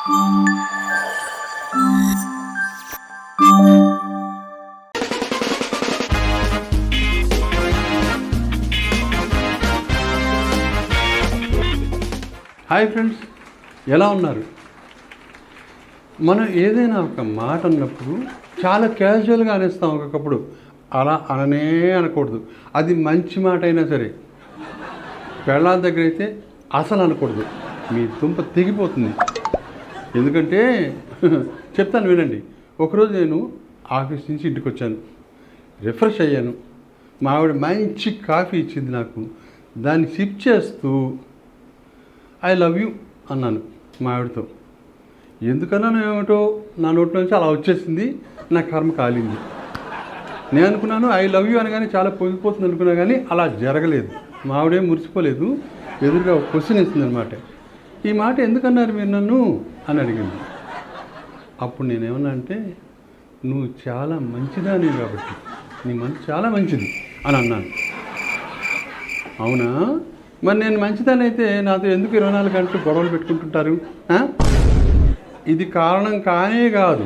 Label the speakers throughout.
Speaker 1: Hi friends, ఎలా ఉన్నారు? మనం ఏదైనా ఒక మాట అన్నప్పుడు చాలా క్యాజువల్గా అనేస్తాం. ఒకప్పుడు అలా అననే అనకూడదు. అది మంచి మాట అయినా సరే. పెళ్ళాల దగ్గర అయితే అసలు అనకూడదు. మీ దుంప తెగిపోతుంది. ఎందుకంటే చెప్తాను వినండి. ఒకరోజు నేను ఆఫీస్ నుంచి ఇంటికి వచ్చాను, రిఫ్రెష్ అయ్యాను. మా ఆవిడ మంచి కాఫీ ఇచ్చింది నాకు. దాన్ని సిప్ చేస్తూ ఐ లవ్ యూ అన్నాను మా ఆవిడతో. ఎందుకన్నాను ఏమిటో నా నోట్లో నుంచి అలా వచ్చేసింది. నా కర్మ కాలింది. నేను అనుకున్నాను ఐ లవ్ యూ అనగానే చాలా పొంగిపోతుంది అనుకున్నా, కానీ అలా జరగలేదు. మా ఆవిడేం మురిసిపోలేదు. ఎదురుగా ఒక క్వశ్చన్ ఇస్తుంది అనమాట. ఈ మాట ఎందుకన్నారు మీరు నన్ను అని అడిగింది. అప్పుడు నేనేమన్నా అంటే, నువ్వు చాలా మంచిదానివి కాబట్టి, నీ మనసు చాలా మంచిది అని అన్నాను. అవునా, మరి నేను మంచిదాన్ని అయితే నాతో ఎందుకు 24 గంటలు గొడవలు పెట్టుకుంటుంటారు? ఇది కారణం కానే కాదు.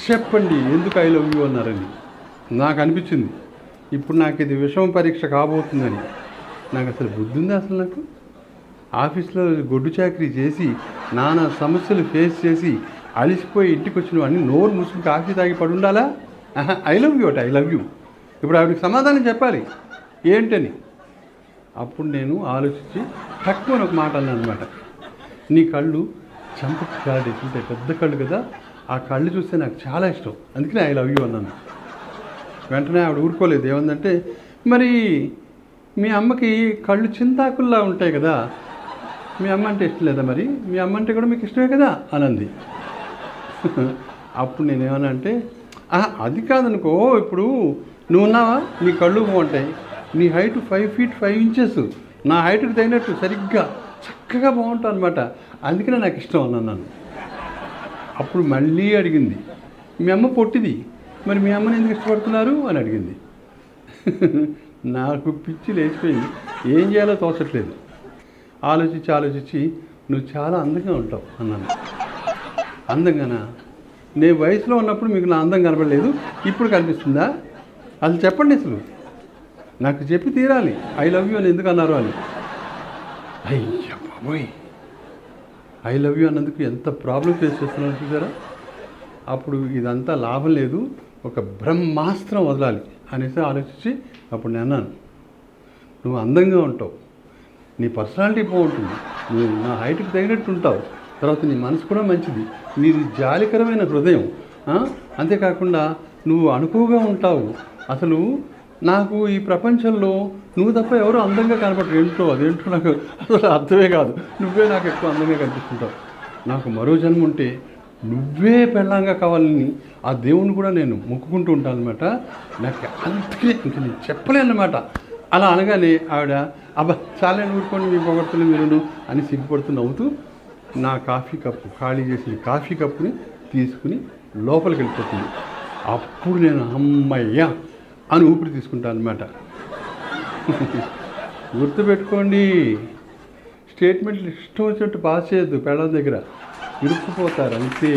Speaker 1: చెప్పండి ఎందుకు ఐ లవ్ యూ అన్నారని. నాకు అనిపించింది ఇప్పుడు నాకు ఇది విషమ పరీక్ష కాబోతుందని. నాకు అసలు బుద్ధి ఉందా? అసలు నాకు ఆఫీస్లో గొడ్డు చాకరీ చేసి నానా సమస్యలు ఫేస్ చేసి అలిసిపోయి ఇంటికి వచ్చిన అన్ని నోరు మూసుకుని కాఫీ తాగి పడి ఉండాలా? I love you I love you. ఇప్పుడు ఆవిడకి సమాధానం చెప్పాలి ఏంటని. అప్పుడు నేను ఆలోచించి తక్కువ ఒక మాట అన్నాను అనమాట. నీ కళ్ళు చంపకు ఉంటాయి, పెద్ద కళ్ళు కదా, ఆ కళ్ళు చూస్తే నాకు చాలా ఇష్టం, అందుకనే ఐ లవ్ యూ అన్నాను. వెంటనే ఆవిడ ఊరుకోలేదు. ఏమందంటే, మరి మీ అమ్మకి కళ్ళు చింతాకుల్లా ఉంటాయి కదా, మీ అమ్మ అంటే ఇష్టం లేదా? మరి మీ అమ్మ అంటే కూడా మీకు ఇష్టమే కదా అని అంది. అప్పుడు నేనేమన్నా అంటే, అది కాదనుకో, ఇప్పుడు నువ్వు ఉన్నావా, నీ కళ్ళు బాగుంటాయి, నీ హైట్ 5 feet 5 inches, నా హైట్కి తగినట్టు సరిగ్గా చక్కగా బాగుంటావు అనమాట, అందుకనే నాకు ఇష్టం అన్నాను. అప్పుడు మళ్ళీ అడిగింది, మీ అమ్మ పొట్టిది, మరి మీ అమ్మని ఎందుకు ఇష్టపడుతున్నారు అని అడిగింది. నాకు పిచ్చి లేచిపోయింది. ఏం చేయాలో తోచట్లేదు. ఆలోచించి నువ్వు చాలా అందంగా ఉంటావు అన్నాను. అందంగానా? నేను వయసులో ఉన్నప్పుడు మీకు నా అందం కనపడలేదు, ఇప్పుడు కనిపిస్తుందా? అసలు చెప్పండి, అసలు నాకు చెప్పి తీరాలి ఐ లవ్ యూ అని ఎందుకు అన్నారు అని. అయ్యా బాబోయ్, ఐ లవ్ యూ అన్నందుకు ఎంత ప్రాబ్లం ఫేస్ చేస్తున్నాను చూసారా. అప్పుడు ఇదంతా లాభం లేదు, ఒక బ్రహ్మాస్త్రం వదలాలి అనేసి ఆలోచించి అప్పుడు నేను అన్నాను, నువ్వు అందంగా ఉంటావు, నీ పర్సనాలిటీ బాగుంటుంది, నువ్వు నా హైట్కి తగినట్టు ఉంటావు, తర్వాత నీ మనసు కూడా మంచిది, నీది జాలికరమైన హృదయం, అంతేకాకుండా నువ్వు అనుకువగా ఉంటావు. అసలు నాకు ఈ ప్రపంచంలో నువ్వు తప్ప ఎవరు అందంగా కనపడరు. ఏంటో అదేంటో నాకు అసలు అర్థమే కాదు. నువ్వే నాకు ఎక్కువ అందంగా కనిపిస్తుంటావు. నాకు మరో జన్మ ఉంటే నువ్వే పెళ్ళంగా కావాలని ఆ దేవుణ్ణి కూడా నేను మొక్కుకుంటూ ఉంటాను అనమాట. నాకు అందుకే ఇంక నేను చెప్పలేనమాట. అలా అనగానే ఆవిడ, అబ్బా చాలా ఊరుకొని మీ పొగడుతున్న మీరు అని సిగ్గుపడుతూ నవ్వుతూ నా కాఫీ కప్పు, ఖాళీ చేసిన కాఫీ కప్పుని తీసుకుని లోపలికి వెళ్ళిపోతుంది. అప్పుడు నేను అమ్మయ్యా అని ఊపిరి తీసుకుంటాను అనమాట. గుర్తుపెట్టుకోండి, స్టేట్మెంట్లు ఇష్టం వచ్చినట్టు పాస్ చేయొద్దు. పెళ్ళం దగ్గర ఇరుక్కుపోతారు అంతే.